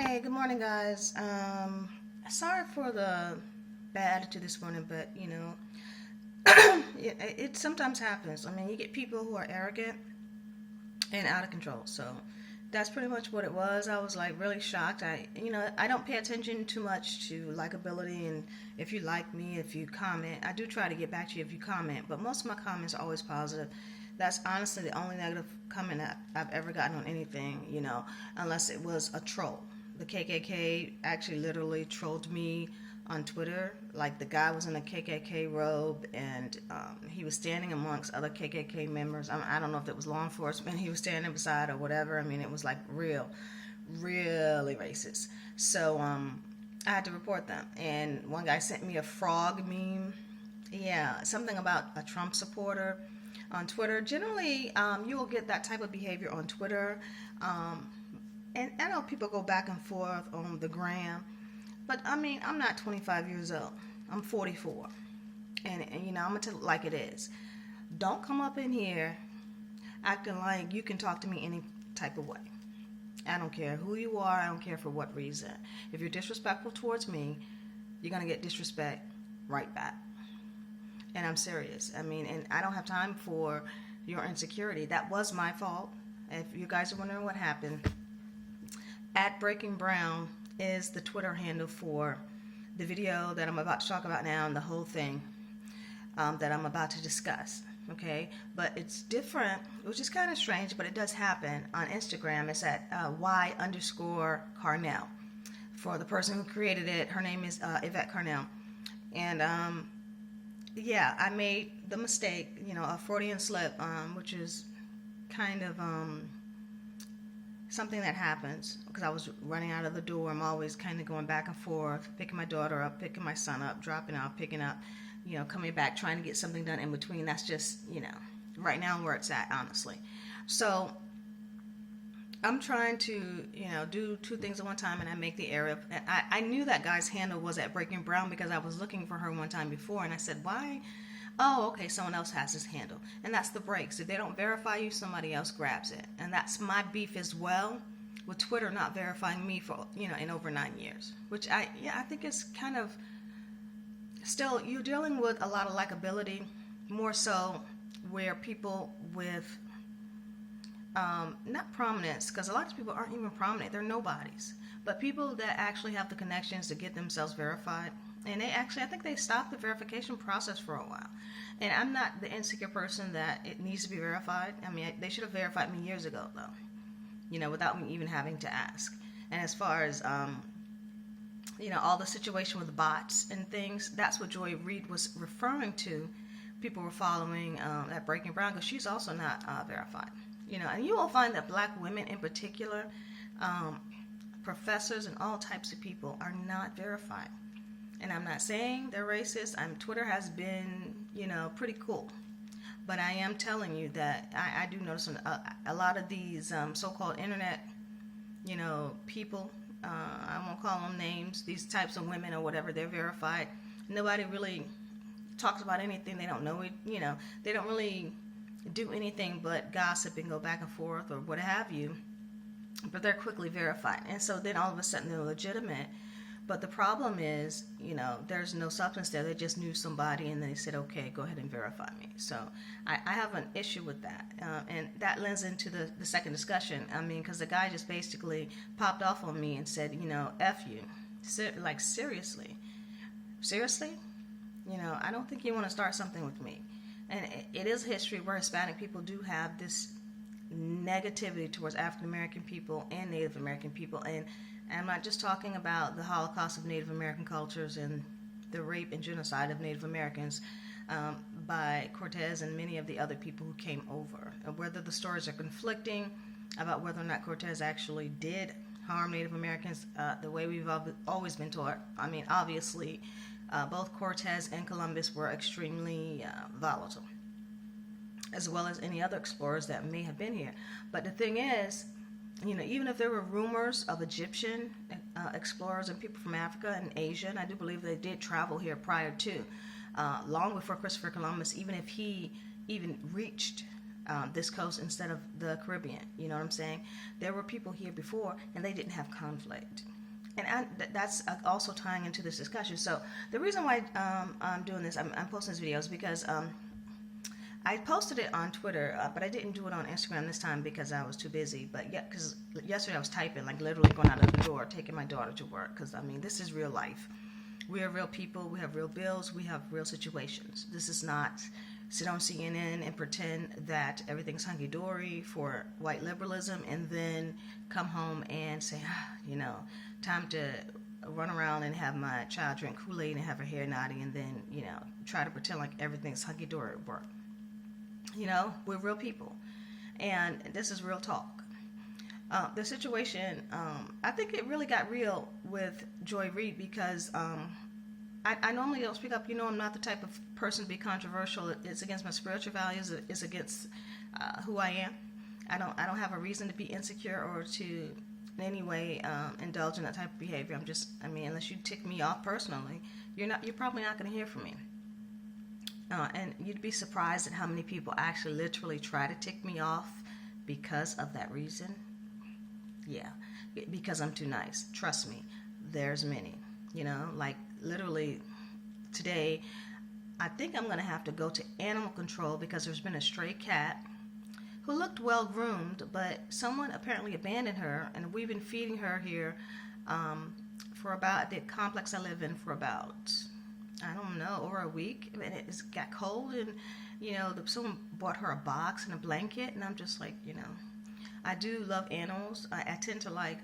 Hey, good morning, guys. Sorry for the bad attitude this morning, but it sometimes happens. I mean, you get people who are arrogant and out of control. So that's pretty much what it was. I was like really shocked. I don't pay attention too much to likability, and if you like me, if you comment, I do try to get back to you if you comment, but most of my comments are always positive. That's honestly the only negative comment that I've ever gotten on anything, unless it was a troll. The KKK actually literally trolled me on Twitter. Like the guy was in a KKK robe and he was standing amongst other KKK members. I don't know if it was law enforcement he was standing beside or whatever. I mean, it was like really racist. So I had to report them. And one guy sent me a frog meme. Yeah, something about a Trump supporter on Twitter. Generally, you will get that type of behavior on Twitter. And I know people go back and forth on the gram, but I mean, I'm not 25 years old. I'm 44. And I'm going to tell it like it is. Don't come up in here acting like you can talk to me any type of way. I don't care who you are. I don't care for what reason. If you're disrespectful towards me, you're going to get disrespect right back. And I'm serious. I mean, and I don't have time for your insecurity. That was my fault. If you guys are wondering what happened, @BreakingBrown is the Twitter handle for the video that I'm about to talk about now and the whole thing that I'm about to discuss. Okay, but it's different, which is kind of strange, but it does happen on Instagram. It's at Y_Carnell. For the person who created it, her name is Yvette Carnell. And yeah, I made the mistake, a Freudian slip, which is kind of something that happens because I was running out of the door. I'm always kind of going back and forth, picking my daughter up, picking my son up, dropping off, picking up, coming back, trying to get something done in between. That's just, right now where it's at, honestly. So I'm trying to, do two things at one time, and I make the error. And I knew that guy's handle was at Breaking Brown because I was looking for her one time before, and I said, why? Oh, okay, someone else has his handle. And that's the breaks. If they don't verify you, somebody else grabs it. And that's my beef as well with Twitter not verifying me for, in over 9 years. Which I think is kind of, still, you're dealing with a lot of likability, more so where people with, not prominence, because a lot of people aren't even prominent. They're nobodies. But people that actually have the connections to get themselves verified. And I think they stopped the verification process for a while. And I'm not the insecure person that it needs to be verified. I mean, they should have verified me years ago, though, without me even having to ask. And as far as, all the situation with bots and things, that's what Joy Reid was referring to. People were following at Breaking Brown because she's also not verified. And you will find that black women in particular, professors and all types of people are not verified. And I'm not saying they're racist. Twitter has been, pretty cool. But I am telling you that I do notice a lot of these so-called internet, people, I won't call them names, these types of women or whatever, they're verified. Nobody really talks about anything. They don't know it, they don't really do anything but gossip and go back and forth or what have you. But they're quickly verified. And so then all of a sudden they're legitimate. But the problem is, there's no substance there. They just knew somebody and they said, okay, go ahead and verify me. So I have an issue with that. And that lends into the second discussion. I mean, because the guy just basically popped off on me and said, F you. Like, seriously? Seriously? I don't think you want to start something with me. And it is history where Hispanic people do have this negativity towards African American people and Native American people. And I'm not just talking about the Holocaust of Native American cultures and the rape and genocide of Native Americans by Cortez and many of the other people who came over. And whether the stories are conflicting about whether or not Cortez actually did harm Native Americans the way we've always been taught. I mean, obviously, both Cortez and Columbus were extremely volatile, as well as any other explorers that may have been here. But the thing is, even if there were rumors of Egyptian explorers and people from Africa and Asia, and I do believe they did travel here prior to, long before Christopher Columbus, even if he even reached this coast instead of the Caribbean. You know what I'm saying? There were people here before, and they didn't have conflict. And that's also tying into this discussion. So the reason why I'm doing this, I'm posting this video, is because I posted it on Twitter, but I didn't do it on Instagram this time because I was too busy. But yeah, because yesterday I was typing, like literally going out of the door, taking my daughter to work. Because I mean, this is real life. We are real people. We have real bills. We have real situations. This is not sit on CNN and pretend that everything's hunky-dory for white liberalism and then come home and say, time to run around and have my child drink Kool-Aid and have her hair naughty and then, try to pretend like everything's hunky-dory at work. We're real people. And this is real talk. The situation, I think it really got real with Joy Reid because I normally don't speak up. I'm not the type of person to be controversial. It's against my spiritual values. It's against who I am. I don't have a reason to be insecure or to in any way indulge in that type of behavior. Unless you tick me off personally, you're probably not going to hear from me. And you'd be surprised at how many people actually literally try to tick me off because of that reason. Yeah, because I'm too nice. Trust me, there's many. Like literally today, I think I'm going to have to go to animal control because there's been a stray cat who looked well groomed, but someone apparently abandoned her, and we've been feeding her here for about the complex I live in for about, I don't know, over a week. And it got cold, and someone bought her a box and a blanket, and I'm just like, I do love animals. I tend to like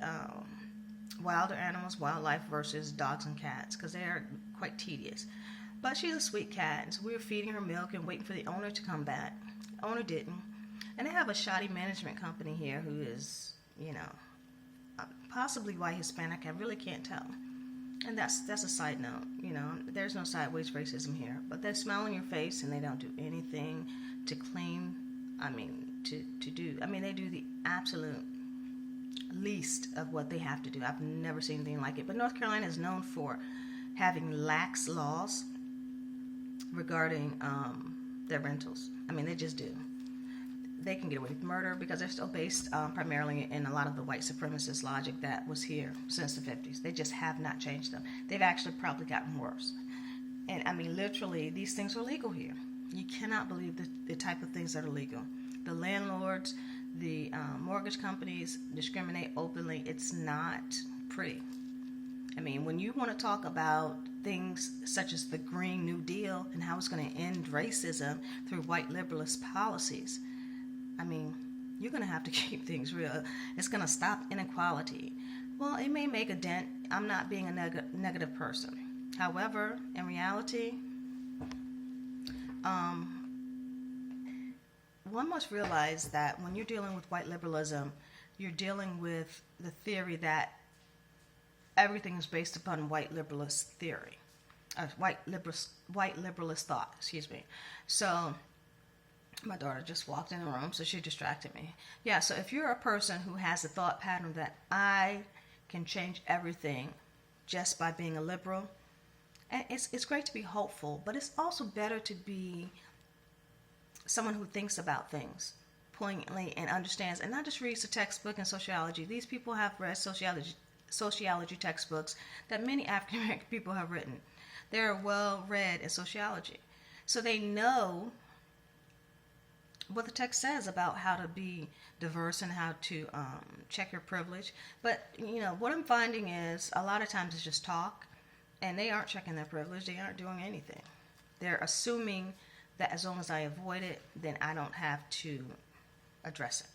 wilder animals, wildlife versus dogs and cats because they are quite tedious. But she's a sweet cat, and so we were feeding her milk and waiting for the owner to come back. The owner didn't. And they have a shoddy management company here who is, possibly white Hispanic. I really can't tell. And that's a side note. There's no sideways racism here. But they smile on your face and they don't do anything to claim, to do. They do the absolute least of what they have to do. I've never seen anything like it. But North Carolina is known for having lax laws regarding their rentals. They just do. They can get away with murder because they're still based primarily in a lot of the white supremacist logic that was here since the 50s. They just have not changed them. They've actually probably gotten worse. And literally, these things are legal here. You cannot believe the type of things that are legal. The landlords, the mortgage companies discriminate openly. It's not pretty. When you want to talk about things such as the Green New Deal and how it's going to end racism through white liberalist policies, you're going to have to keep things real. It's going to stop inequality. Well, it may make a dent. I'm not being a negative person. However, in reality, one must realize that when you're dealing with white liberalism, you're dealing with the theory that everything is based upon white liberalist theory, white liberalist thought. So my daughter just walked in the room, so she distracted me. Yeah, so if you're a person who has a thought pattern that I can change everything just by being a liberal, and it's great to be hopeful, but it's also better to be someone who thinks about things poignantly and understands, and not just reads the textbook in sociology. These people have read sociology textbooks that many African American people have written. They're well read in sociology, so they know what the text says about how to be diverse and how to check your privilege. But what I'm finding is a lot of times it's just talk, and they aren't checking their privilege. They aren't doing anything. They're assuming that as long as I avoid it, then I don't have to address it.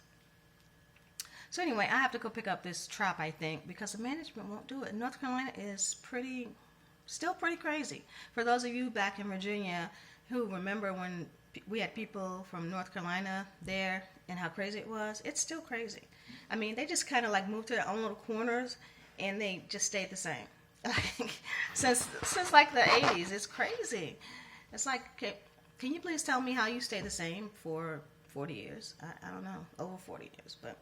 So anyway, I have to go pick up this trap, I think, because the management won't do it. North Carolina is still pretty crazy. For those of you back in Virginia who remember when we had people from North Carolina there and how crazy it was, it's still crazy. They just kind of like moved to their own little corners and they just stayed the same. Since like the 80s, it's crazy. It's like, can you please tell me how you stay the same for 40 years? I don't know, over 40 years, but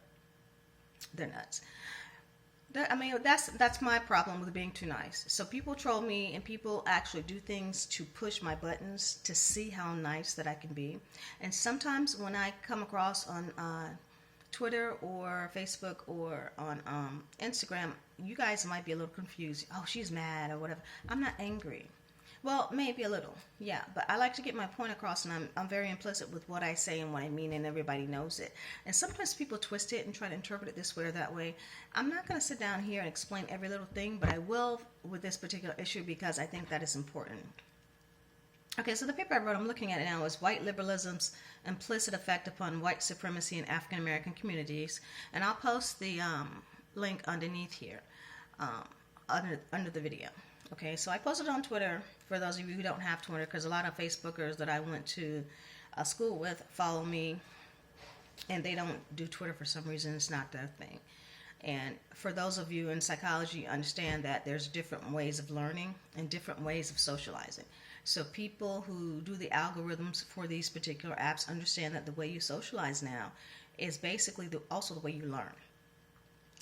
they're nuts. That's my problem with being too nice. So people troll me, and people actually do things to push my buttons to see how nice that I can be. And sometimes when I come across on Twitter or Facebook or on Instagram, you guys might be a little confused. Oh, she's mad or whatever. I'm not angry. Well, maybe a little, yeah, but I like to get my point across, and I'm very implicit with what I say and what I mean, and everybody knows it. And sometimes people twist it and try to interpret it this way or that way. I'm not going to sit down here and explain every little thing, but I will with this particular issue because I think that is important. Okay, so the paper I wrote, I'm looking at it now, is White Liberalism's Implicit Effect Upon White Supremacy in African American Communities, and I'll post the link underneath here, under the video. Okay, so I posted it on Twitter for those of you who don't have Twitter, because a lot of Facebookers that I went to school with follow me, and they don't do Twitter for some reason. It's not their thing. And for those of you in psychology, understand that there's different ways of learning and different ways of socializing. So people who do the algorithms for these particular apps understand that the way you socialize now is basically also the way you learn.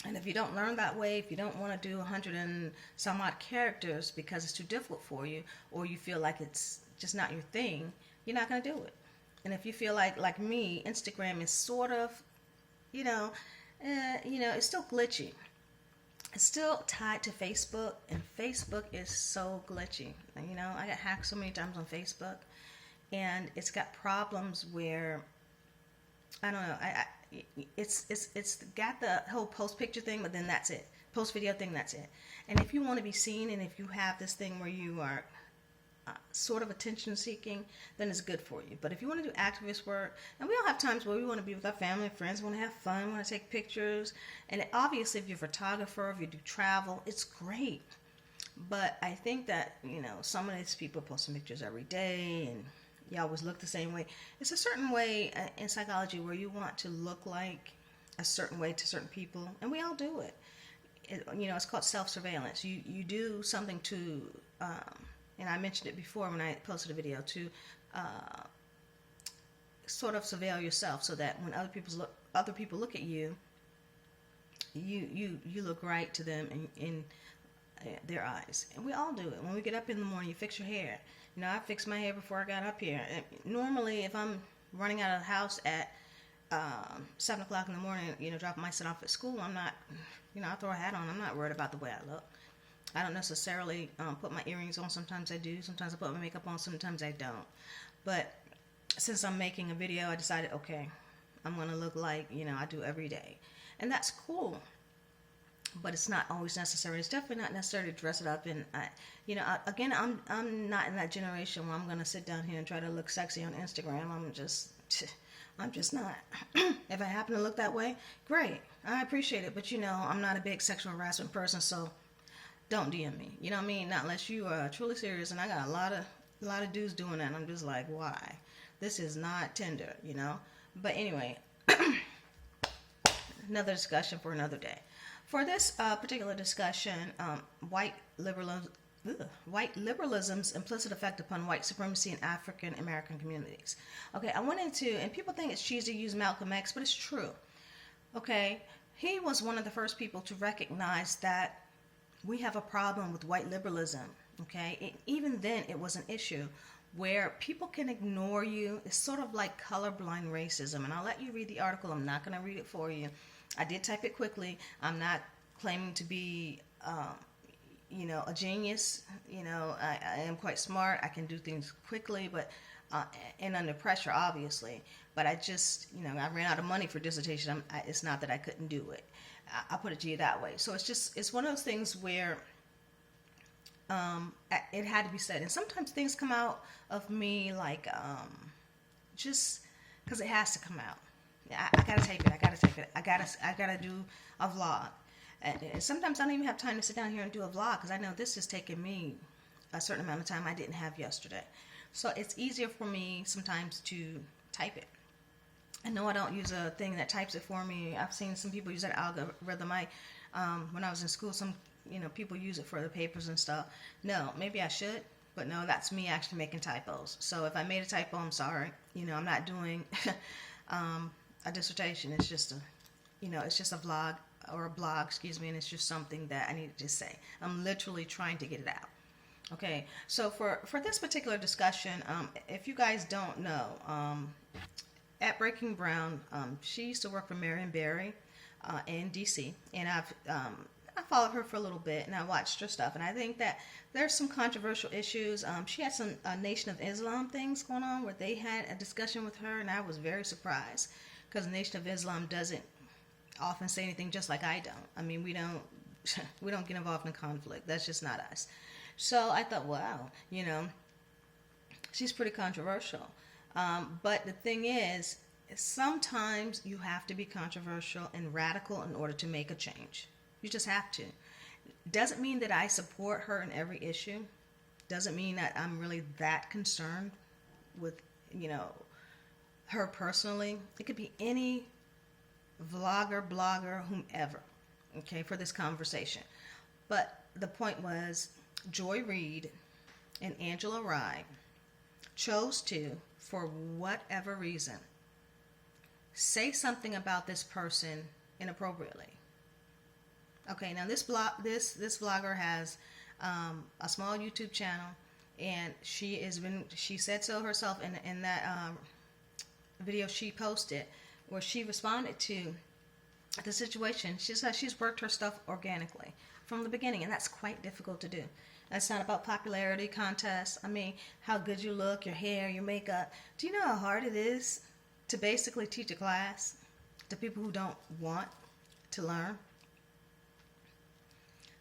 And if you don't learn that way, if you don't want to do 100 and some odd characters because it's too difficult for you, or you feel like it's just not your thing, you're not going to do it. And if you feel like me, Instagram is sort of, it's still glitchy. It's still tied to Facebook, and Facebook is so glitchy. I got hacked so many times on Facebook, and it's got problems where, I don't know, it's got the whole post picture thing, but then that's it. Post video thing, that's it. And if you want to be seen, and if you have this thing where you are sort of attention seeking, then it's good for you. But if you want to do activist work, and we all have times where we want to be with our family and friends, we want to have fun, we want to take pictures, and obviously if you're a photographer, if you do travel, it's great. But I think that, some of these people posting pictures every day, and you always look the same way. It's a certain way in psychology where you want to look like a certain way to certain people, and we all do it. It's called self-surveillance. You do something to, and I mentioned it before when I posted a video, to sort of surveil yourself so that when other people look at you, you look right to them in their eyes. And we all do it. When we get up in the morning, you fix your hair. I fixed my hair before I got up here. And normally, if I'm running out of the house at 7 o'clock in the morning, dropping my son off at school, I'm not, I throw a hat on. I'm not worried about the way I look. I don't necessarily put my earrings on. Sometimes I do. Sometimes I put my makeup on. Sometimes I don't. But since I'm making a video, I decided, okay, I'm going to look like, I do every day. And that's cool. But it's not always necessary. It's definitely not necessary to dress it up. And again, I'm not in that generation where I'm gonna sit down here and try to look sexy on Instagram. I'm just not. If I happen to look that way, great, I appreciate it. But I'm not a big sexual harassment person, so don't DM me. You know what I mean? Not unless you are truly serious. And I got a lot of dudes doing that. And I'm just like, why? This is not Tinder, But anyway, another discussion for another day. For this particular discussion, white liberalism's implicit effect upon white supremacy in African American communities. Okay, I went into, and people think it's cheesy to use Malcolm X, but it's true. Okay, he was one of the first people to recognize that we have a problem with white liberalism. Okay, even then it was an issue where people can ignore you. It's sort of like colorblind racism, and I'll let you read the article. I'm not going to read it for you. I did type it quickly. I'm not claiming to be, a genius. I am quite smart. I can do things quickly, but and under pressure, obviously. But I just, I ran out of money for dissertation. It's not that I couldn't do it. I'll put it to you that way. So it's one of those things where it had to be said. And sometimes things come out of me like just because it has to come out. I gotta tape it. I gotta do a vlog. And sometimes I don't even have time to sit down here and do a vlog because I know this is taking me a certain amount of time I didn't have yesterday. So it's easier for me sometimes to type it. I know I don't use a thing that types it for me. I've seen some people use that algorithm. When I was in school, some people use it for the papers and stuff. No, maybe I should, but no, that's me actually making typos. So if I made a typo, I'm sorry. I'm not doing a dissertation. It's just a vlog or a blog, excuse me, and it's just something that I need to just say. I'm literally trying to get it out. Okay, so for this particular discussion, if you guys don't know, at Breaking Brown, she used to work for Marion Barry in DC, and I followed her for a little bit, and I watched her stuff, and I think that there's some controversial issues. She had some Nation of Islam things going on where they had a discussion with her, and I was very surprised because Nation of Islam doesn't often say anything just like I don't. I mean, we don't we don't get involved in conflict. That's just not us. So I thought, wow, she's pretty controversial. But the thing is, sometimes you have to be controversial and radical in order to make a change. You just have to. Doesn't mean that I support her in every issue. Doesn't mean that I'm really that concerned with, her personally. It could be any vlogger, blogger, whomever, okay, for this conversation. But the point was, Joy Reid and Angela Reid chose to, for whatever reason, say something about this person inappropriately. Okay, now this vlogger has a small YouTube channel, and she said so herself in that video she posted, where she responded to the situation. She said she's worked her stuff organically from the beginning, and that's quite difficult to do. That's not about popularity contests. I mean, how good you look, your hair, your makeup. Do you know how hard it is to basically teach a class to people who don't want to learn?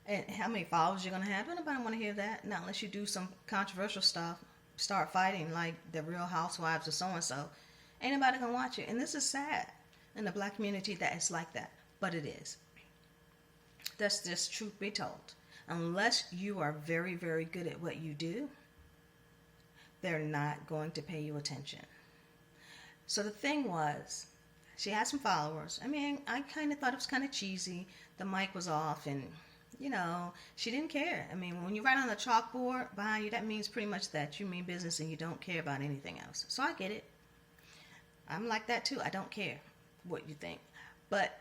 And how many followers you're going to have? Nobody want to hear that. Not unless you do some controversial stuff. Start fighting like the Real Housewives or so-and-so. Ain't nobody going to watch it. And this is sad in the black community that it's like that. But it is. That's just truth be told. Unless you are very, very good at what you do, they're not going to pay you attention. So the thing was, she had some followers. I mean, I kind of thought it was kind of cheesy. The mic was off, and she didn't care. I mean, when you write on the chalkboard behind you, that means pretty much that you mean business and you don't care about anything else. So I get it. I'm like that too. I don't care what you think. But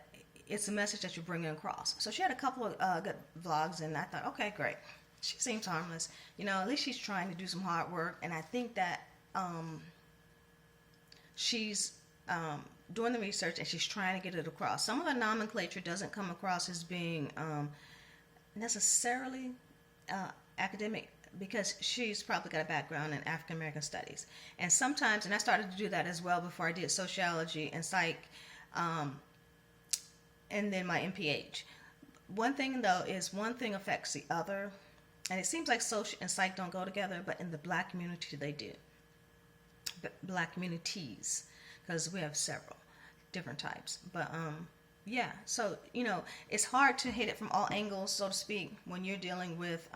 it's a message that you're bringing across. So she had a couple of good vlogs, and I thought, okay, great. She seems harmless. At least she's trying to do some hard work, and I think that she's doing the research, and she's trying to get it across. Some of the nomenclature doesn't come across as being necessarily academic, because she's probably got a background in African American studies. And sometimes, and I started to do that as well before I did sociology and psych, and then my MPH. One thing though is one thing affects the other, and it seems like social and psych don't go together, but in the black community they do. Black communities, because we have several different types. But yeah, so it's hard to hit it from all angles, so to speak, when you're dealing with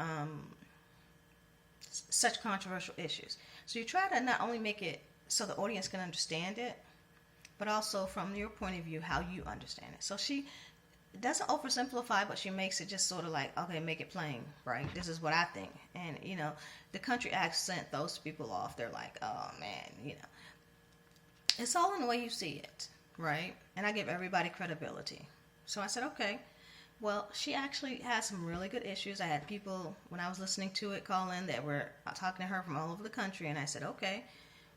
such controversial issues. So you try to not only make it so the audience can understand it, but also from your point of view, how you understand it. So she doesn't oversimplify, but she makes it just sort of like, okay, make it plain, right? This is what I think. And, the country accent throws people off. They're like, oh, man, It's all in the way you see it, right? And I give everybody credibility. So I said, okay, well, she actually has some really good issues. I had people, when I was listening to it, call in that were talking to her from all over the country. And I said, okay.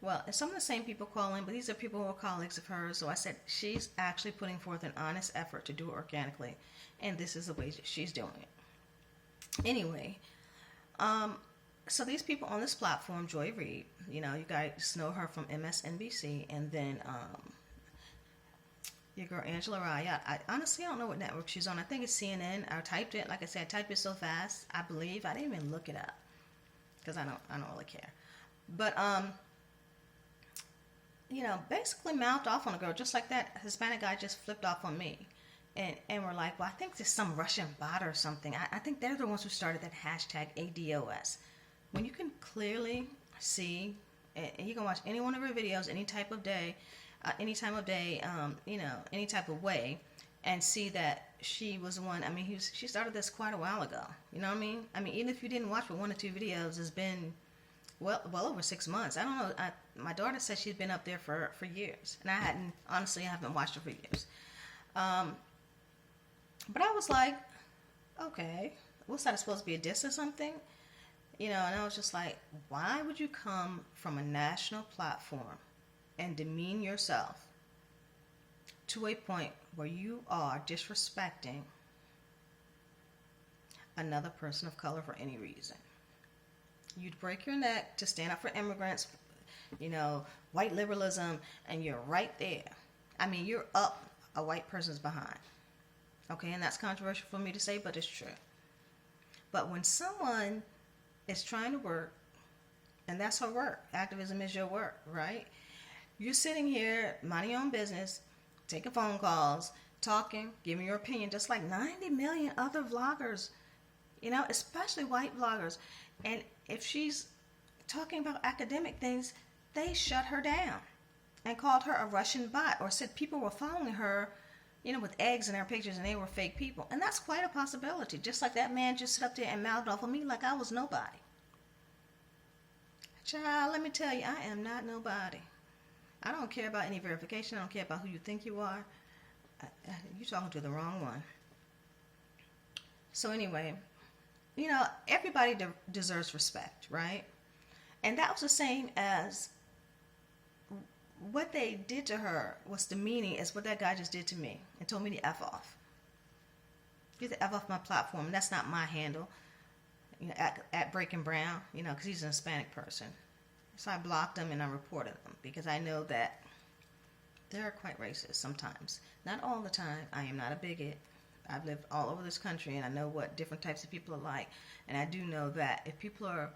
Well, and some of the same people call in, but these are people who are colleagues of hers. So I said, she's actually putting forth an honest effort to do it organically. And this is the way that she's doing it. Anyway, so these people on this platform, Joy Reid, you guys know her from MSNBC. And then your girl, Angela Reid. I honestly don't know what network she's on. I think it's CNN. I typed it. Like I said, I typed it so fast, I believe. I didn't even look it up because I don't really care. But, basically mouthed off on a girl, just like that Hispanic guy just flipped off on me. And we're like, well, I think there's some Russian bot or something. I think they're the ones who started that hashtag ADOS. When you can clearly see, and you can watch any one of her videos any type of day, any time of day, any type of way, and see that she was the one. I mean, she started this quite a while ago. You know what I mean? I mean, even if you didn't watch but 1 or 2 videos, it's been well over 6 months. I don't know. My daughter said she's been up there for years, and I haven't watched her for years. But I was like, okay, what's that supposed to be, a diss or something? And I was just like, why would you come from a national platform and demean yourself to a point where you are disrespecting another person of color for any reason? You'd break your neck to stand up for immigrants, white liberalism, and you're right there. I mean, you're up a white person's behind. Okay, and that's controversial for me to say, but it's true. But when someone is trying to work, and that's her work, activism is your work, right? You're sitting here, minding your own business, taking phone calls, talking, giving your opinion, just like 90 million other vloggers, especially white vloggers. And if she's talking about academic things, they shut her down and called her a Russian bot, or said people were following her, with eggs in their pictures and they were fake people. And that's quite a possibility. Just like that man just stood up there and mouthed off of me like I was nobody. Child, let me tell you, I am not nobody. I don't care about any verification. I don't care about who you think you are. You're talking to the wrong one. So anyway, everybody deserves respect, right? And that was the same as what they did to her was demeaning as what that guy just did to me and told me to F off. Get the F off my platform. And that's not my handle, at Breaking Brown, because he's an Hispanic person. So I blocked him and I reported him because I know that they're quite racist sometimes. Not all the time. I am not a bigot. I've lived all over this country and I know what different types of people are like. And I do know that if people are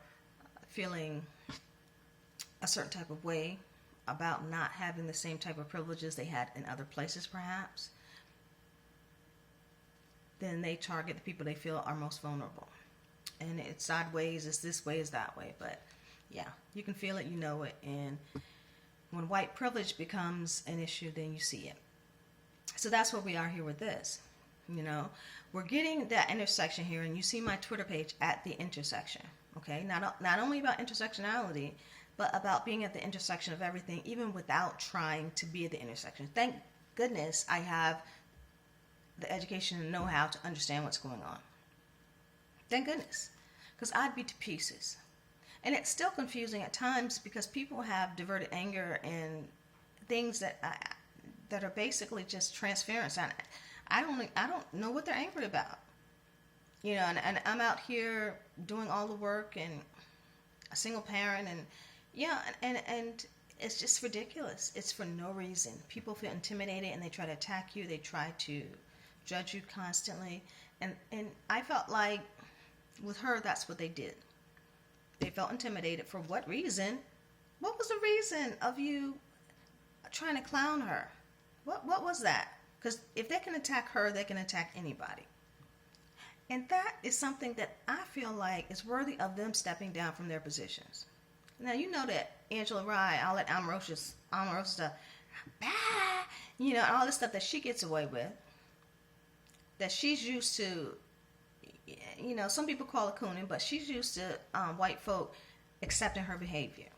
feeling a certain type of way about not having the same type of privileges they had in other places perhaps, then they target the people they feel are most vulnerable. And it's sideways, it's this way, it's that way. But yeah, you can feel it, you know it. And when white privilege becomes an issue, then you see it. So that's where we are here with this. We're getting that intersection here, and you see my Twitter page at the intersection. Okay, not only about intersectionality, but about being at the intersection of everything, even without trying to be at the intersection. Thank goodness I have the education and know-how to understand what's going on. Thank goodness, because I'd be to pieces. And it's still confusing at times because people have diverted anger and things that are basically just transference. I don't know what they're angry about. And I'm out here doing all the work and a single parent and and it's just ridiculous. It's for no reason. People feel intimidated and they try to attack you. They try to judge you constantly. And I felt like with her, that's what they did. They felt intimidated. For what reason? What was the reason of you trying to clown her? What was that? Because if they can attack her, they can attack anybody. And that is something that I feel like is worthy of them stepping down from their positions. Now, that Angela Rye, all that Omarosa stuff, all the stuff that she gets away with, that she's used to, some people call it cooning, but she's used to white folk accepting her behavior,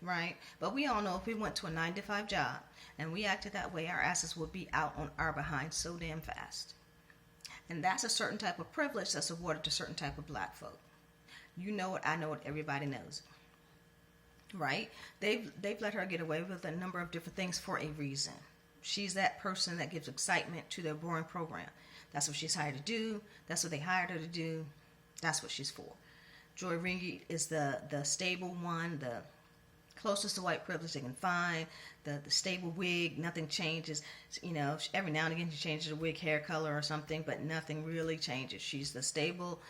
right? But we all know if we went to a 9-to-5 job and we acted that way, our asses would be out on our behind so damn fast. And that's a certain type of privilege that's awarded to certain type of black folk. You know it, I know it, everybody knows it. Right? They've let her get away with a number of different things for a reason. She's that person that gives excitement to their boring program. That's what she's hired to do. That's what they hired her to do. That's what she's for. Joy Reid is the stable one, the closest to white privilege they can find, the stable wig, nothing changes. Every now and again she changes the wig hair color or something, but nothing really changes. She's the stable,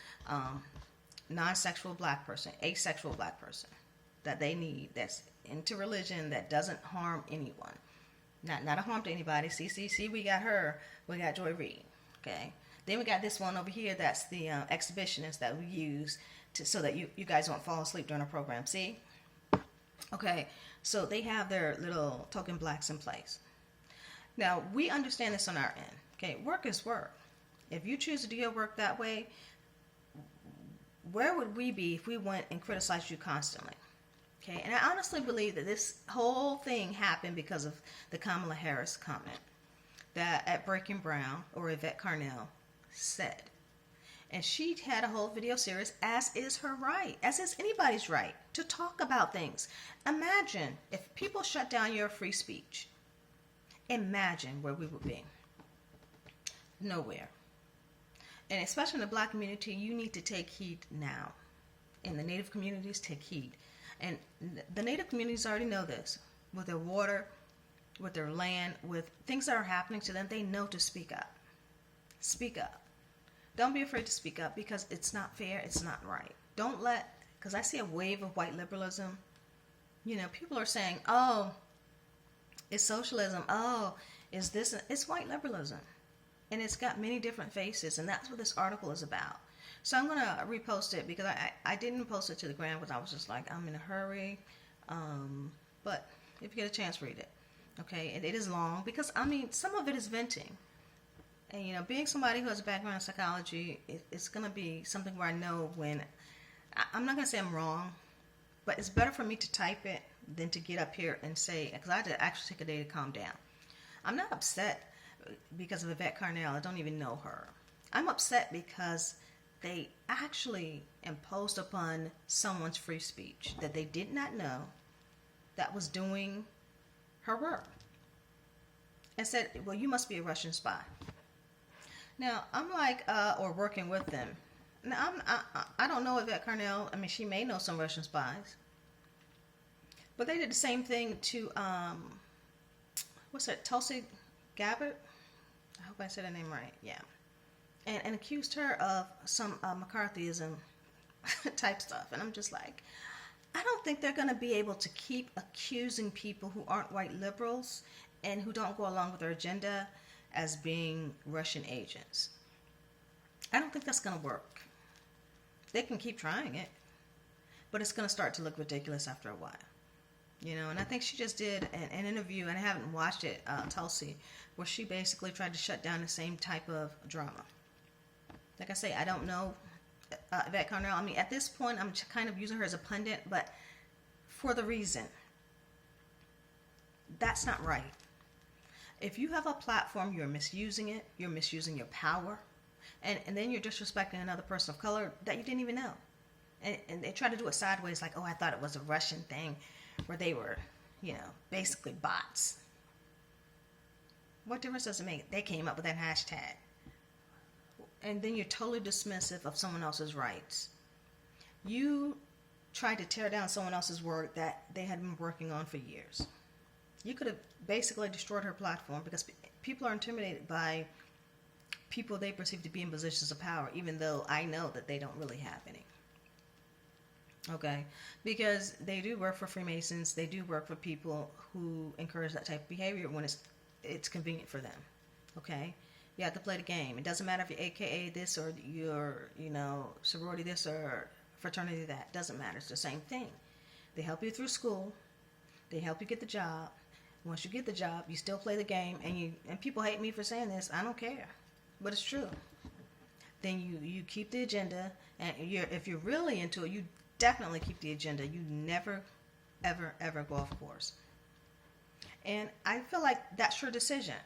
non-sexual black person, asexual black person that they need, that's into religion, that doesn't harm anyone. Not a harm to anybody. See, we got her. We got Joy Reid. Okay. Then we got this one over here that's the exhibitionist that we use so that you guys won't fall asleep during our program. See? Okay. So they have their little token blacks in place. Now, we understand this on our end. Okay. Work is work. If you choose to do your work that way, where would we be if we went and criticized you constantly? Okay, and I honestly believe that this whole thing happened because of the Kamala Harris comment that at Breaking Brown, or Yvette Carnell, said. And she had a whole video series, as is her right, as is anybody's right, to talk about things. Imagine if people shut down your free speech. Imagine where we would be. Nowhere. And especially in the Black community, you need to take heed now. In the Native communities, take heed. And the Native communities already know this. With their water, with their land, with things that are happening to them, they know to speak up. Speak up. Don't be afraid to speak up, because it's not fair, it's not right. Don't let, because I see a wave of white liberalism. You know, people are saying, oh, it's socialism. Oh, is this, it's white liberalism. And it's got many different faces, and that's what this article is about. So I'm going to repost it, because I didn't post it to the gram because I was just like, I'm in a hurry. But if you get a chance, read it. Okay, and it is long, because, I mean, some of it is venting. And, you know, being somebody who has a background in psychology, it's going to be something where I know when, I'm not going to say I'm wrong, but it's better for me to type it than to get up here and say, because I had to actually take a day to calm down. I'm not upset because of Yvette Carnell. I don't even know her. I'm upset because they actually imposed upon someone's free speech that they did not know that was doing her work, and said, well, you must be a Russian spy. Now, I'm like, or working with them. Now, I don't know Yvette Carnell. I mean, she may know some Russian spies. But they did the same thing to, what's that, Tulsi Gabbard? I hope I said her name right, yeah. And accused her of some McCarthyism type stuff. And I'm just like, I don't think they're going to be able to keep accusing people who aren't white liberals and who don't go along with their agenda as being Russian agents. I don't think that's going to work. They can keep trying it, but it's going to start to look ridiculous after a while. You know, and I think she just did an interview, and I haven't watched it, Tulsi, where she basically tried to shut down the same type of drama. Like I say, I don't know Yvette Carnell. I mean, at this point, I'm kind of using her as a pundit, but for the reason, that's not right. If you have a platform, you're misusing it, you're misusing your power, and then you're disrespecting another person of color that you didn't even know. And they try to do it sideways, like, oh, I thought it was a Russian thing, where they were, you know, basically bots. What difference does it make? They came up with that hashtag. And then you're totally dismissive of someone else's rights. You tried to tear down someone else's work that they had been working on for years. You could have basically destroyed her platform, because people are intimidated by people they perceive to be in positions of power, even though I know that they don't really have any. Okay? Because they do work for Freemasons. They do work for people who encourage that type of behavior when it's convenient for them. Okay? You have to play the game. It doesn't matter if you're AKA this or you're, you know, sorority this or fraternity that. It doesn't matter. It's the same thing. They help you through school. They help you get the job. Once you get the job, you still play the game. And people hate me for saying this. I don't care. But it's true. Then you keep the agenda. And if you're really into it, you definitely keep the agenda. You never, ever, ever go off course. And I feel like that's your decision.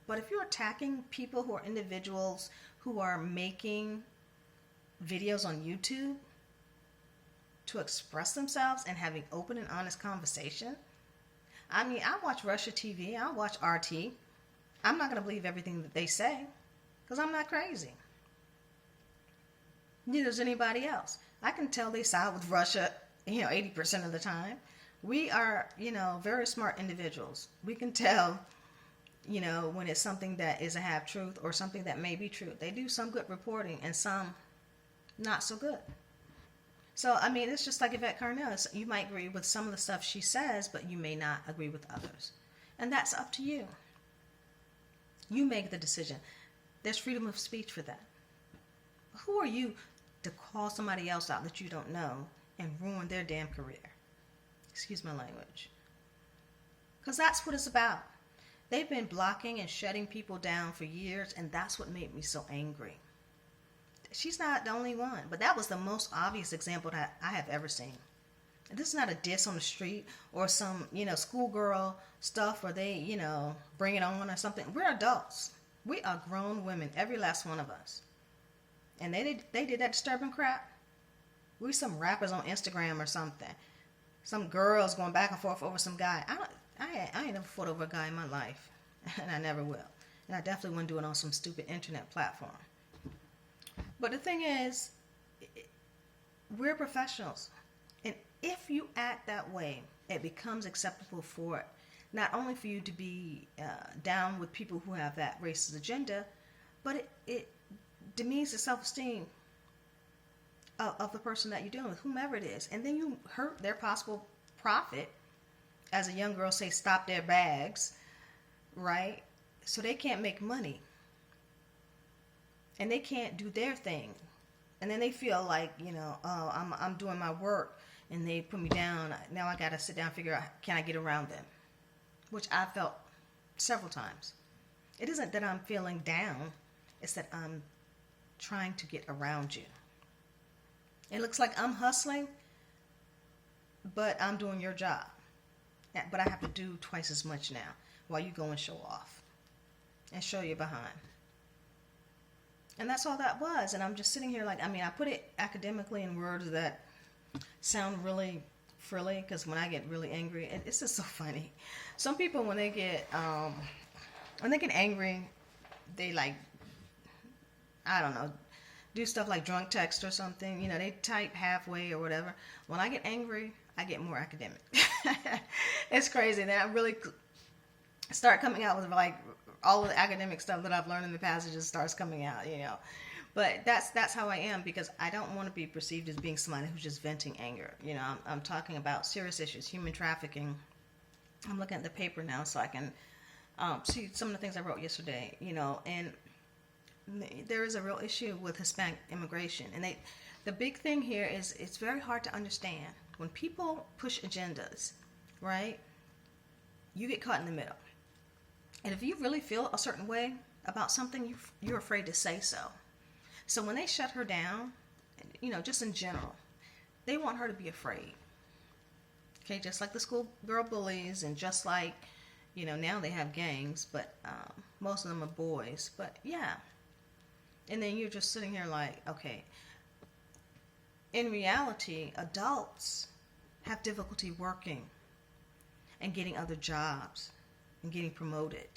But if you're attacking people who are individuals who are making videos on YouTube to express themselves and having open and honest conversation, I mean, I watch Russia TV, I watch RT. I'm not going to believe everything that they say, because I'm not crazy. Neither is anybody else. I can tell they side with Russia, 80% of the time. We are, very smart individuals. We can tell, when it's something that is a half-truth or something that may be true. They do some good reporting and some not so good. So, I mean, it's just like Yvette Carnell. You might agree with some of the stuff she says, but you may not agree with others. And that's up to you. You make the decision. There's freedom of speech for that. Who are you to call somebody else out that you don't know and ruin their damn career? Excuse my language. Because that's what it's about. They've been blocking and shutting people down for years, and that's what made me so angry. She's not the only one, but that was the most obvious example that I have ever seen. And this is not a diss on the street or some, schoolgirl stuff where they, bring it on or something. We're adults. We are grown women, every last one of us. And they did that disturbing crap. We some rappers on Instagram or something. Some girls going back and forth over some guy. I ain't never fought over a guy in my life. And I never will. And I definitely wouldn't do it on some stupid internet platform. But the thing is, we're professionals. And if you act that way, it becomes acceptable for it. Not only for you to be down with people who have that racist agenda, but it demeans the self-esteem of the person that you're dealing with, whomever it is. And then you hurt their possible profit. As a young girl say, stop their bags, right? So they can't make money. And they can't do their thing. And then they feel like, oh, I'm doing my work and they put me down. Now I got to sit down and figure out, can I get around them? Which I felt several times. It isn't that I'm feeling down. It's that I'm trying to get around you. It looks like I'm hustling, but I'm doing your job. But I have to do twice as much now while you go and show off and show you behind. And that's all that was. And I'm just sitting here like, I put it academically in words that sound really frilly, because when I get really angry, it's just so funny. Some people, when they get angry, they like, I don't know, do stuff like drunk text or something. They type halfway or whatever. When I get angry, I get more academic. It's crazy. Then I really start coming out with like all of the academic stuff that I've learned in the passages starts coming out, But that's how I am, because I don't want to be perceived as being somebody who's just venting anger. I'm talking about serious issues, human trafficking. I'm looking at the paper now so I can see some of the things I wrote yesterday, and there is a real issue with Hispanic immigration. And the big thing here is it's very hard to understand. When people push agendas, right, you get caught in the middle. And if you really feel a certain way about something, you're afraid to say so. So when they shut her down, just in general, they want her to be afraid. Okay, just like the schoolgirl bullies, and just like, now they have gangs, but most of them are boys. But yeah. And then you're just sitting here like, okay. In reality, adults have difficulty working and getting other jobs and getting promoted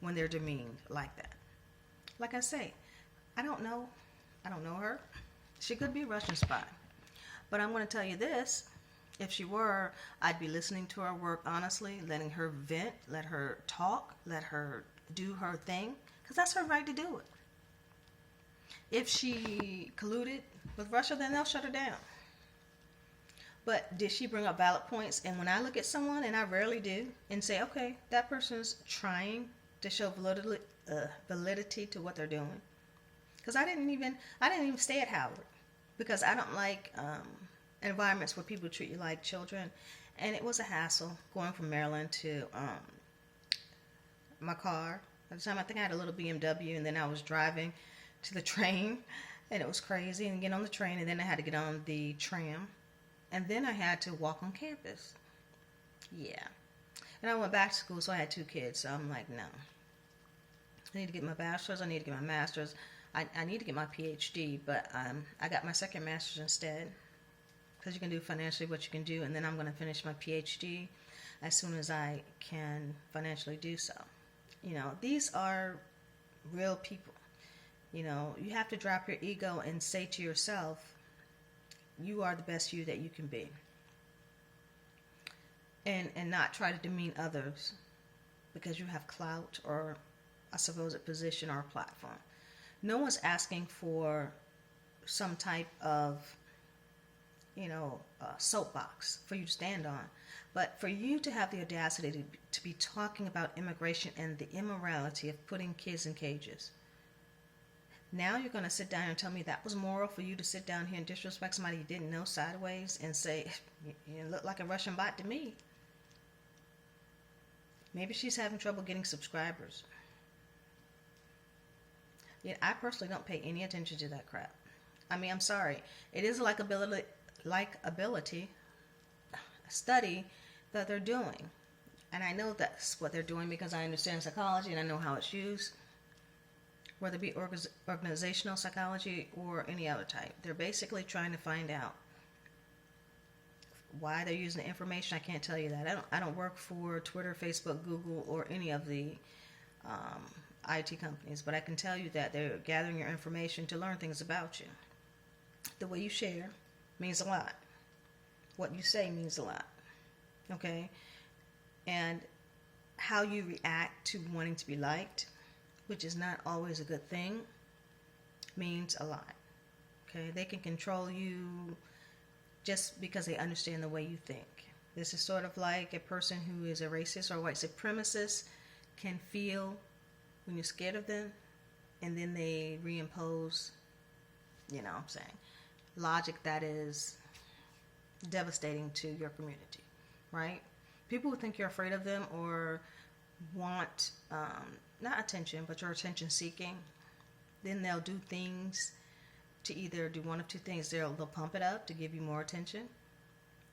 when they're demeaned like that. Like I say, I don't know her. She could be a Russian spy. But I'm going to tell you this. If she were, I'd be listening to her work honestly, letting her vent, let her talk, let her do her thing, because that's her right to do it. If she colluded with Russia, then they'll shut her down. But did she bring up valid points? And when I look at someone, and I rarely do, and say, okay, that person's trying to show validity to what they're doing. Because I didn't even stay at Howard, because I don't like environments where people treat you like children. And it was a hassle going from Maryland to my car. At the time, I think I had a little BMW, and then I was driving to the train, and it was crazy, and get on the train, and then I had to get on the tram, and then I had to walk on campus. Yeah. And I went back to school, so I had 2 kids, so I'm like, no. I need to get my bachelor's, I need to get my master's, I need to get my PhD, but I got my second master's instead, because you can do financially what you can do, and then I'm going to finish my PhD as soon as I can financially do so. These are real people. You have to drop your ego and say to yourself, you are the best you that you can be. And not try to demean others because you have clout or a supposed position or a platform. No one's asking for some type of, soapbox for you to stand on. But for you to have the audacity to be talking about immigration and the immorality of putting kids in cages. Now you're going to sit down and tell me that was moral for you to sit down here and disrespect somebody you didn't know sideways and say, you look like a Russian bot to me. Maybe she's having trouble getting subscribers. Yet I personally don't pay any attention to that crap. I'm sorry. It is a likability study that they're doing. And I know that's what they're doing because I understand psychology and I know how it's used. whether it be organizational psychology or any other type. They're basically trying to find out why they're using the information. I can't tell you that. I don't work for Twitter, Facebook, Google, or any of the IT companies, but I can tell you that they're gathering your information to learn things about you. The way you share means a lot. What you say means a lot. Okay? And how you react to wanting to be liked, which is not always a good thing, means a lot. Okay? They can control you just because they understand the way you think. This is sort of like a person who is a racist or white supremacist can feel when you're scared of them, and then they reimpose, you know what I'm saying, logic that is devastating to your community, right? People who think you're afraid of them or want, not attention, but you're attention seeking, then they'll do things to either do one of two things. They'll pump it up to give you more attention.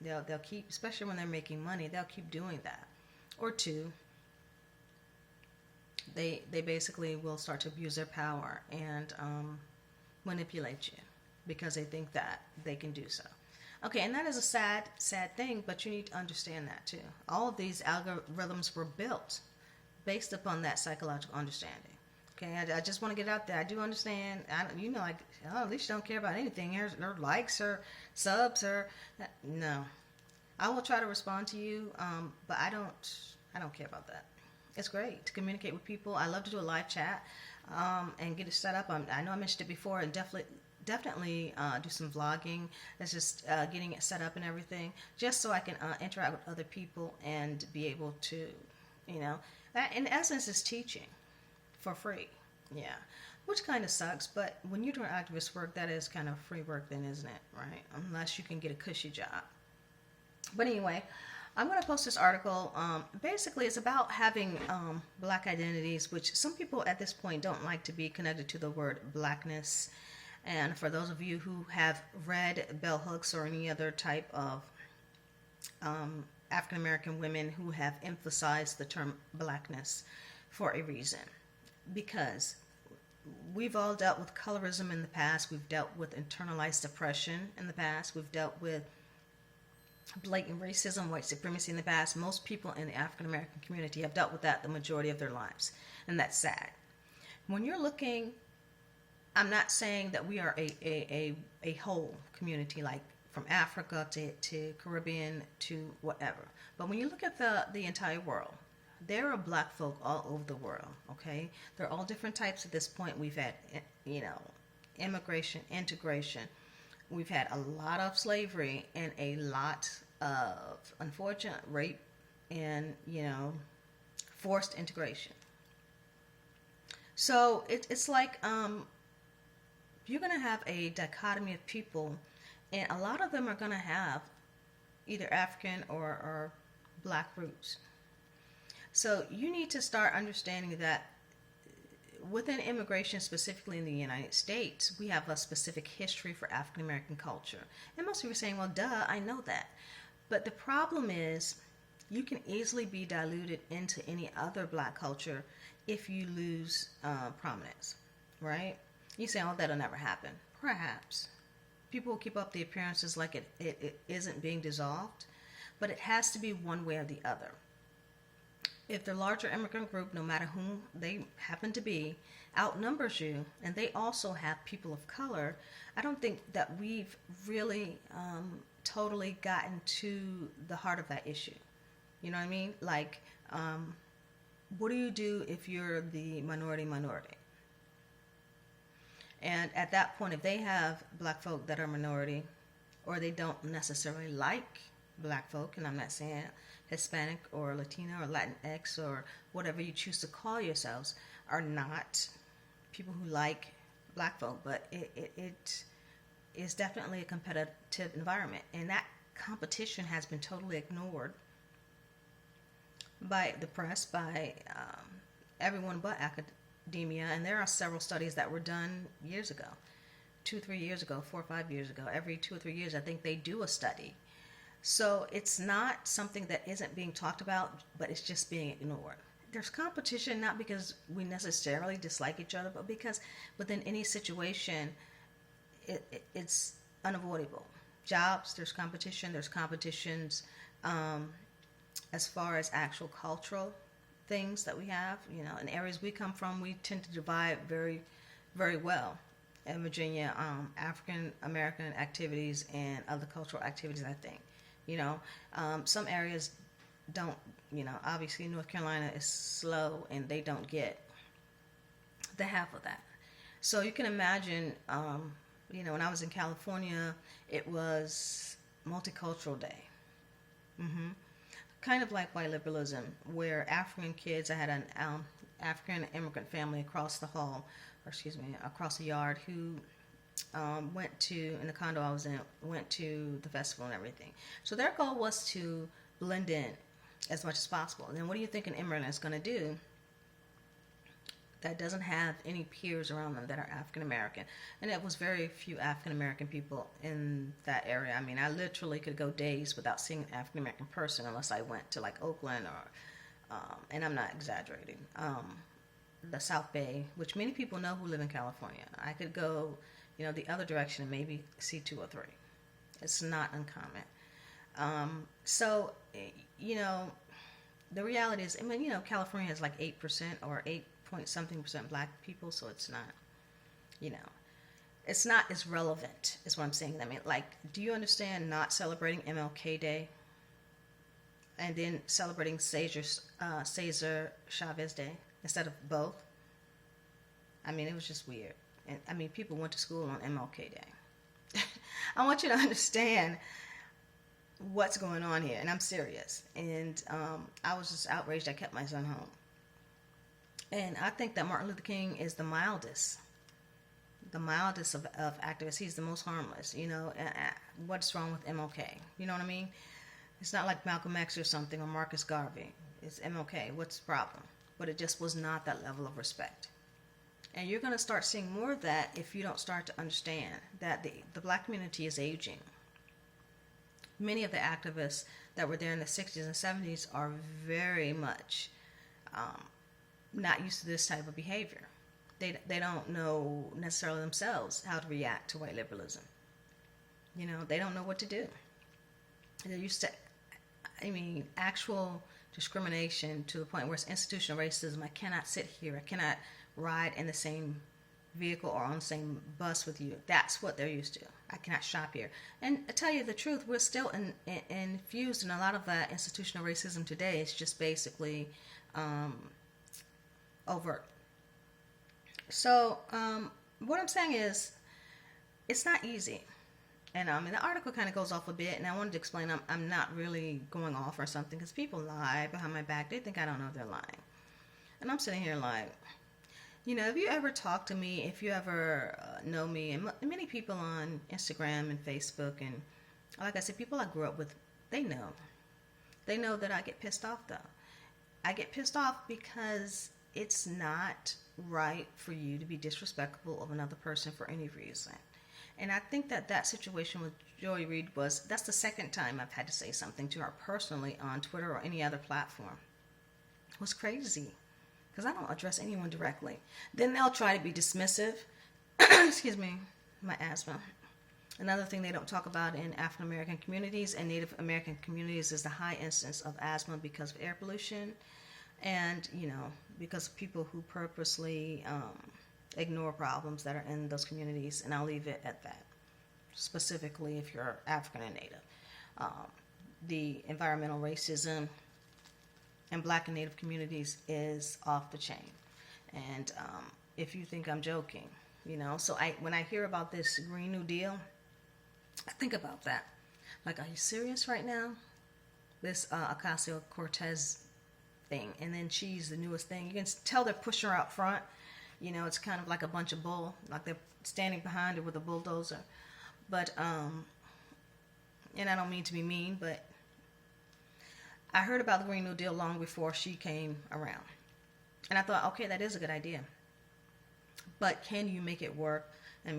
They'll keep, especially when they're making money, they'll keep doing that. Or two, they basically will start to abuse their power and manipulate you because they think that they can do so. Okay, and that is a sad thing, but you need to understand that too. All of these algorithms were built based upon that psychological understanding. Okay, I just want to get out there. I do understand. Alisha don't care about anything. Her likes, her subs, no. I will try to respond to you, but I don't care about that. It's great to communicate with people. I love to do a live chat and get it set up. I know I mentioned it before, and definitely do some vlogging. That's just getting it set up and everything, just so I can interact with other people and be able to, that in essence is teaching for free. Yeah, which kind of sucks, but when you're doing activist work, that is kind of free work then, isn't it? Right? Unless you can get a cushy job. But anyway, I'm going to post this article. Basically, it's about having black identities, which some people at this point don't like to be connected to the word blackness. And for those of you who have read bell hooks or any other type of African American women who have emphasized the term blackness for a reason. Because we've all dealt with colorism in the past. We've dealt with internalized oppression in the past. We've dealt with blatant racism, white supremacy in the past. Most people in the African American community have dealt with that the majority of their lives, and that's sad. When you're looking, I'm not saying that we are a whole community, like from Africa to Caribbean to whatever, but when you look at the entire world, there are black folk all over the world. Okay, they're all different types at this point. We've had immigration, integration. We've had a lot of slavery and a lot of unfortunate rape and, forced integration. So it's like you're going to have a dichotomy of people, and a lot of them are going to have either African or black roots. So you need to start understanding that within immigration, specifically in the United States, we have a specific history for African American culture. And most people are saying, well, duh, I know that. But the problem is you can easily be diluted into any other black culture if you lose prominence, right? You say, oh, that'll never happen. Perhaps. People will keep up the appearances like it isn't being dissolved, but it has to be one way or the other. If the larger immigrant group, no matter whom they happen to be, outnumbers you, and they also have people of color, I don't think that we've really totally gotten to the heart of that issue. You know what I mean? Like, what do you do if you're the minority? And at that point, if they have black folk that are minority, or they don't necessarily like black folk, and I'm not saying Hispanic or Latino or Latinx or whatever you choose to call yourselves, are not people who like black folk, but it is definitely a competitive environment, and that competition has been totally ignored by the press, by everyone but academia. And there are several studies that were done years ago, 2-3 years ago, 4 or 5 years ago. Every 2 or 3 years, I think they do a study. So it's not something that isn't being talked about, but it's just being ignored. there's competition not because we necessarily dislike each other, but because within any situation, it's unavoidable. Jobs, there's competition. There's competitions as far as actual cultural things that we have. In areas we come from, we tend to divide very, very well. In Virginia, African American activities and other cultural activities, I think. Some areas don't, obviously North Carolina is slow and they don't get the half of that. So you can imagine, when I was in California, it was Multicultural Day. Kind of like white liberalism, where African kids, I had an African immigrant family across the hall, across the yard, who went to, in the condo I was in, went to the festival and everything. So their goal was to blend in as much as possible. And then what do you think an immigrant is going to do that doesn't have any peers around them that are African American? And it was very few African American people in that area. I mean, I literally could go days without seeing an African American person unless I went to like Oakland or, and I'm not exaggerating, the South Bay, which many people know who live in California. I could go, the other direction and maybe see 2 or 3. It's not uncommon. So, the reality is, California has like 8% or 8 point something percent black people, so it's not, it's not as relevant, is what I'm saying. I mean, like, do you understand not celebrating MLK Day and then celebrating Cesar Chavez Day instead of both? I mean, it was just weird. And I mean, people went to school on MLK Day. I want you to understand what's going on here, and I'm serious. And I was just outraged. I kept my son home. And I think that Martin Luther King is the mildest of activists. He's the most harmless. What's wrong with MLK? You know what I mean? It's not like Malcolm X or something or Marcus Garvey. It's MLK. What's the problem? But it just was not that level of respect. And you're going to start seeing more of that if you don't start to understand that the black community is aging. Many of the activists that were there in the 60s and 70s are very much not used to this type of behavior. They don't know necessarily themselves how to react to white liberalism. They don't know what to do. They're used to, actual discrimination to the point where it's institutional racism. I cannot sit here. I cannot ride in the same vehicle or on the same bus with you. That's what they're used to. I cannot shop here. And to tell you the truth, we're still infused in a lot of that institutional racism today. It's just basically overt. So what I'm saying is, it's not easy. And the article kind of goes off a bit, and I wanted to explain I'm not really going off or something, because people lie behind my back. They think I don't know they're lying. And I'm sitting here like, if you ever talk to me, if you ever know me, and many people on Instagram and Facebook, and like I said, people I grew up with, they know. They know that I get pissed off, though. I get pissed off because it's not right for you to be disrespectful of another person for any reason. And I think that situation with Joy Reid that's the second time I've had to say something to her personally on Twitter or any other platform. It was crazy, because I don't address anyone directly. Then they'll try to be dismissive. Excuse me, my asthma. Another thing they don't talk about in African American communities and Native American communities is the high incidence of asthma because of air pollution, and because of people who purposely ignore problems that are in those communities. And I'll leave it at that. Specifically, if you're African and Native, the environmental racism in Black and Native communities is off the chain. And if you think I'm joking, so when I hear about this Green New Deal, I think about that. Like, are you serious right now? This Ocasio-Cortez thing, and then she's the newest thing. You can tell they're pushing her out front. It's kind of like a bunch of bull, like they're standing behind her with a bulldozer. But and I don't mean to be mean, but I heard about the Green New Deal long before she came around. And I thought, okay, that is a good idea. But can you make it work?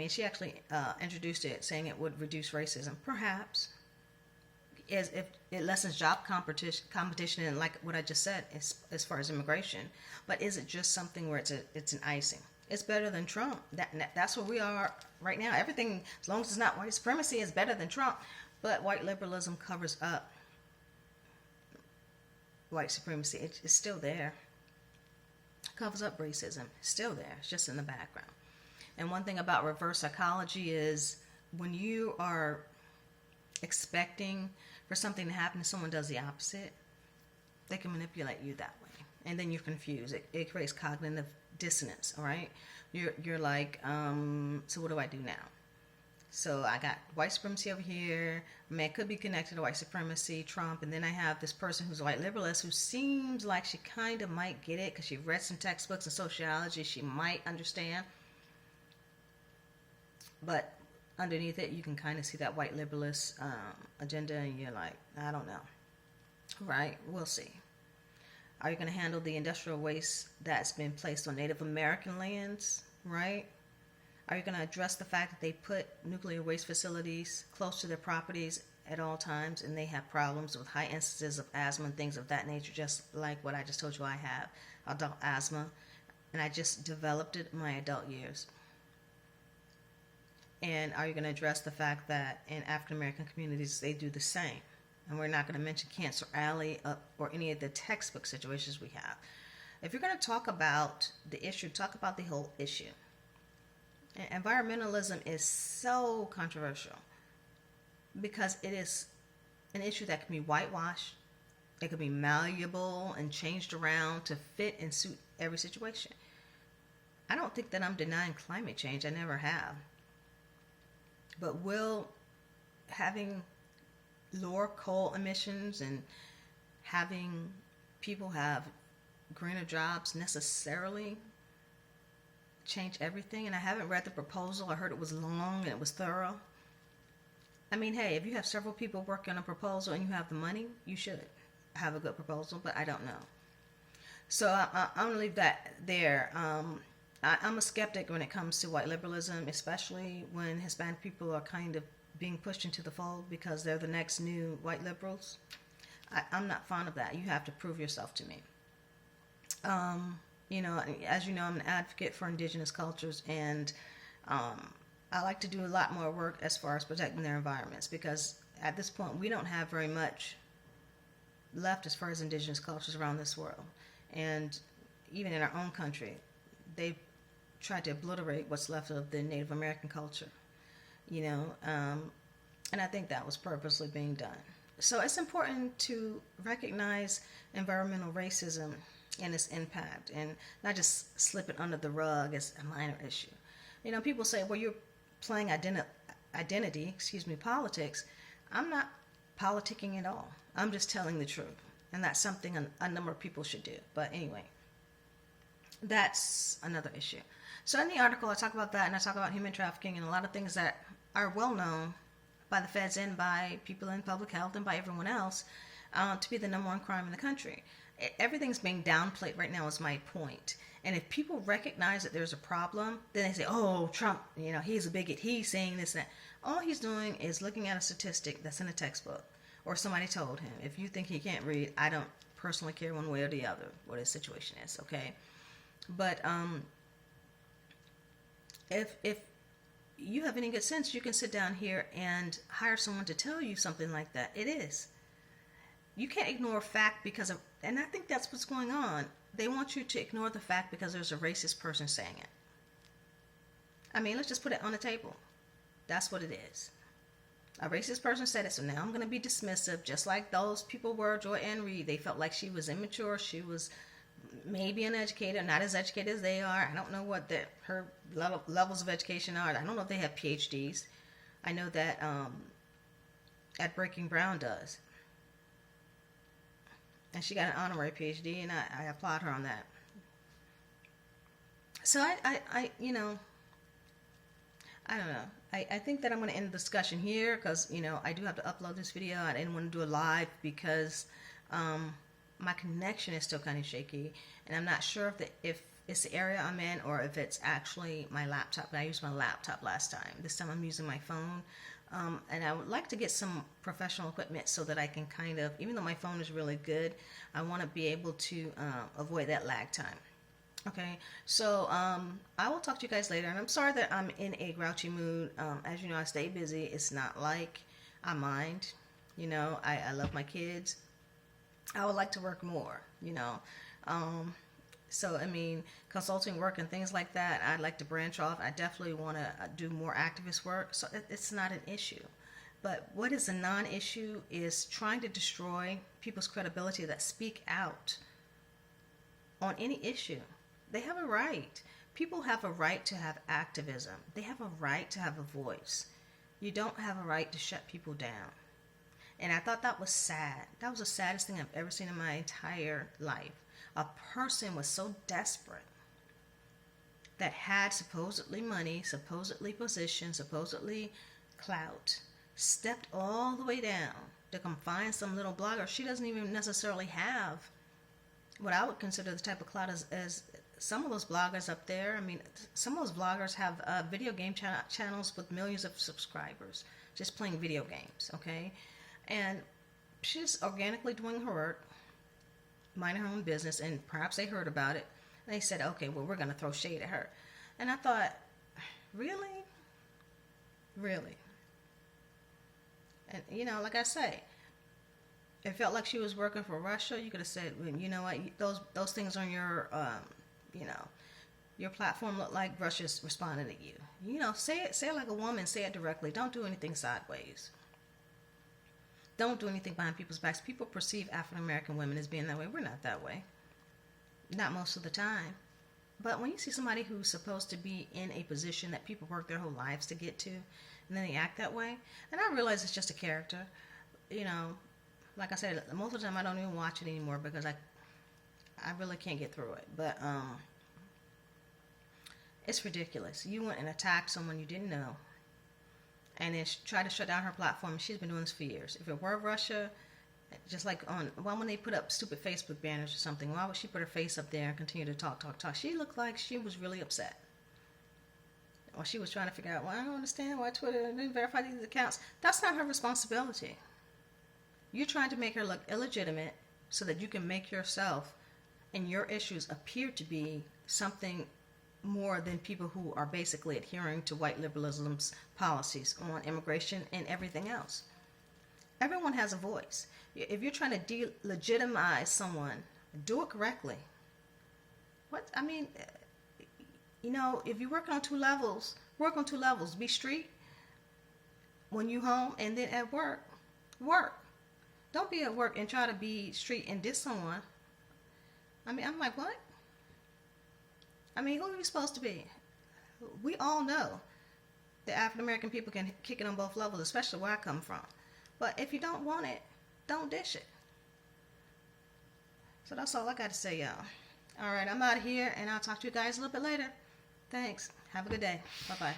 She actually introduced it saying it would reduce racism. Perhaps. is if it lessens job competition, and like what I just said, as far as immigration. But is it just something where it's an icing? It's better than Trump. That's where we are right now. Everything, as long as it's not white supremacy, is better than Trump. But white liberalism covers up white supremacy. It's still there. It covers up racism. It's still there. It's just in the background. And one thing about reverse psychology is when you are expecting for something to happen and someone does the opposite, they can manipulate you that way. And then you're confused. It creates cognitive dissonance, all right? You're like, so what do I do now? So I got white supremacy over here. I mean, it could be connected to white supremacy, Trump, and then I have this person who's a white liberalist who seems like she kind of might get it because she read some textbooks in sociology. She might understand. But underneath it, you can kind of see that white liberalist agenda, and you're like, I don't know. Right? We'll see. Are you going to handle the industrial waste that's been placed on Native American lands? Right? Are you going to address the fact that they put nuclear waste facilities close to their properties at all times, and they have problems with high instances of asthma and things of that nature, just like what I just told you I have, adult asthma, and I just developed it in my adult years. And are you going to address the fact that in African American communities they do the same? And we're not going to mention Cancer Alley or any of the textbook situations we have. If you're going to talk about the issue, talk about the whole issue. Environmentalism is so controversial because it is an issue that can be whitewashed. It can be malleable and changed around to fit and suit every situation. I don't think that I'm denying climate change. I never have. But will having lower coal emissions and having people have greener jobs necessarily change everything? And I haven't read the proposal. I heard it was long and it was thorough. I mean, hey, if you have several people working on a proposal and you have the money, you should have a good proposal, but I don't know. So I'm going to leave that there. I'm a skeptic when it comes to white liberalism, especially when Hispanic people are kind of being pushed into the fold because they're the next new white liberals. I'm not fond of that. You have to prove yourself to me. You know, as you know, I'm an advocate for indigenous cultures, and I like to do a lot more work as far as protecting their environments, because at this point we don't have very much left as far as indigenous cultures around this world. And even in our own country, they've tried to obliterate what's left of the Native American culture, you know, and I think that was purposely being done. So it's important to recognize environmental racism and its impact, and not just slip it under the rug as a minor issue. You know, people say, well, you're playing identity, politics. I'm not politicking at all. I'm just telling the truth, and that's something a number of people should do. But anyway, that's another issue. So in the article, I talk about that, and I talk about human trafficking and a lot of things that are well known by the feds and by people in public health and by everyone else to be the number one crime in the country. Everything's being downplayed right now is my point. And if people recognize that there's a problem, then they say, oh, Trump, you know, he's a bigot. He's saying this and that. All he's doing is looking at a statistic that's in a textbook or somebody told him. If you think he can't read, I don't personally care one way or the other what his situation is, okay? But if you have any good sense, you can sit down here and hire someone to tell you something like that. It is. You can't ignore fact because of, and I think that's what's going on. They want you to ignore the fact because there's a racist person saying it. I mean, let's just put it on the table. That's what it is. A racist person said it, so now I'm going to be dismissive, just like those people were, Joy and Reid. They felt like she was immature. She was maybe uneducated, not as educated as they are. I don't know what her levels of education are. I don't know if they have PhDs. I know that at Breaking Brown does. And she got an honorary PhD, and I applaud her on that. So I you know, I don't know. I think that I'm going to end the discussion here because, you know, I do have to upload this video. I didn't want to do it live because my connection is still kind of shaky, and I'm not sure if it's the area I'm in, or if it's actually my laptop. I used my laptop last time. This time I'm using my phone. And I would like to get some professional equipment so that I can kind of, even though my phone is really good, I want to be able to avoid that lag time. Okay, so I will talk to you guys later. And I'm sorry that I'm in a grouchy mood. As you know, I stay busy. It's not like I mind. You know, I love my kids. I would like to work more, you know. So, I mean, consulting work and things like that, I'd like to branch off. I definitely want to do more activist work. So it's not an issue. But what is a non-issue is trying to destroy people's credibility that speak out on any issue. They have a right. People have a right to have activism. They have a right to have a voice. You don't have a right to shut people down. And I thought that was sad. That was the saddest thing I've ever seen in my entire life. A person was so desperate that had supposedly money, supposedly position, supposedly clout, stepped all the way down to come find some little blogger. She doesn't even necessarily have what I would consider the type of clout as some of those bloggers up there. I mean, some of those bloggers have video game channels with millions of subscribers just playing video games, okay? And she's organically doing her work, minding her own business, and perhaps they heard about it. And they said, okay, well, we're going to throw shade at her. And I thought, really? Really? And, you know, like I say, it felt like she was working for Russia. You could have said, well, you know what, those things on your, you know, your platform look like Russia's responding to you. You know, say it like a woman, say it directly. Don't do anything sideways. Don't do anything behind people's backs. People perceive African American women as being that way. We're not that way. Not most of the time. But when you see somebody who's supposed to be in a position that people work their whole lives to get to, and then they act that way, and I realize it's just a character. You know, like I said, most of the time I don't even watch it anymore because I really can't get through it. But it's ridiculous. You went and attacked someone you didn't know, and then try to shut down her platform. She's been doing this for years. If it were Russia, just like why when they put up stupid Facebook banners or something, why would she put her face up there and continue to talk? She looked like she was really upset. Or she was trying to figure out, well, I don't understand why Twitter didn't verify these accounts. That's not her responsibility. You're trying to make her look illegitimate so that you can make yourself and your issues appear to be something more than people who are basically adhering to white liberalism's policies on immigration and everything else. Everyone has a voice. If you're trying to delegitimize someone, do it correctly. I mean, you know, if you're working on two levels, work on two levels. Be street when you home, and then at work. Don't be at work and try to be street and diss someone. I mean, I'm like, what? I mean, who are you supposed to be? We all know that African American people can kick it on both levels, especially where I come from. But if you don't want it, don't dish it. So that's all I got to say, y'all. All right, I'm out of here, and I'll talk to you guys a little bit later. Thanks. Have a good day. Bye-bye.